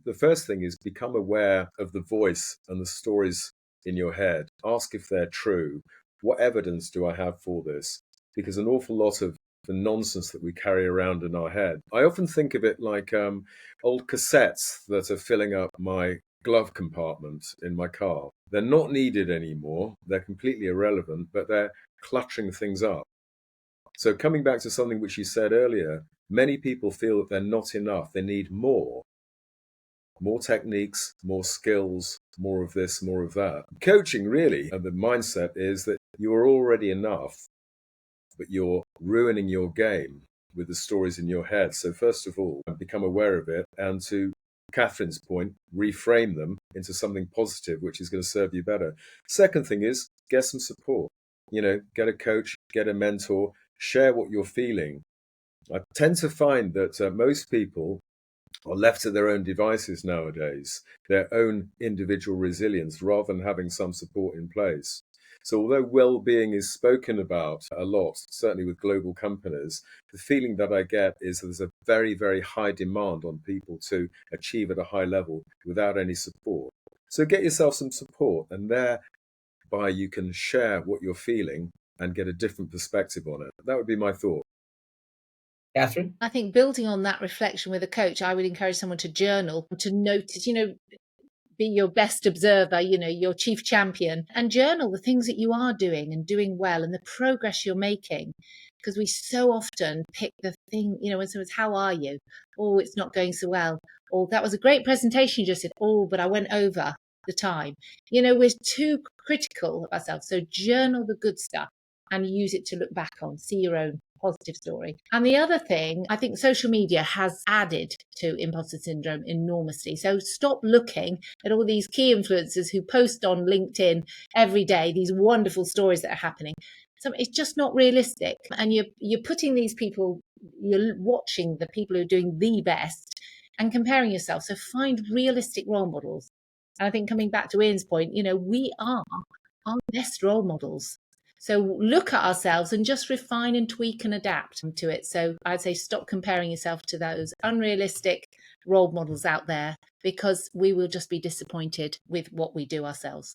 The first thing is become aware of the voice and the stories in your head. Ask if they're true. What evidence do I have for this? Because an awful lot of the nonsense that we carry around in our head, I often think of it like old cassettes that are filling up my glove compartment in my car. They're not needed anymore. They're completely irrelevant, but they're cluttering things up. So coming back to something which you said earlier, many people feel that they're not enough. They need more techniques, more skills, more of this, more of that. Coaching really, and the mindset is that you are already enough, but you're ruining your game with the stories in your head. So first of all, become aware of it, and to Catherine's point, reframe them into something positive, which is going to serve you better. Second thing is get some support. Get a coach, get a mentor, share what you're feeling. I tend to find that most people are left to their own devices nowadays, their own individual resilience, rather than having some support in place. So although well-being is spoken about a lot, certainly with global companies, the feeling that I get is there's a very, very high demand on people to achieve at a high level without any support. So get yourself some support, and thereby you can share what you're feeling and get a different perspective on it. That would be my thought. Catherine? I think building on that reflection with a coach, I would encourage someone to journal, to notice, be your best observer, your chief champion, and journal the things that you are doing and doing well and the progress you're making. Because we so often pick the thing, when someone's, how are you? Oh, it's not going so well. Or that was a great presentation you just did. Oh, but I went over the time. We're too critical of ourselves. So journal the good stuff and use it to look back on, see your own positive story. And the other thing, I think social media has added to imposter syndrome enormously. So stop looking at all these key influencers who post on LinkedIn every day, these wonderful stories that are happening. So it's just not realistic. And you're putting these people, you're watching the people who are doing the best and comparing yourself. So find realistic role models. And I think coming back to Ian's point, we are our best role models. So look at ourselves and just refine and tweak and adapt to it. So I'd say stop comparing yourself to those unrealistic role models out there, because we will just be disappointed with what we do ourselves.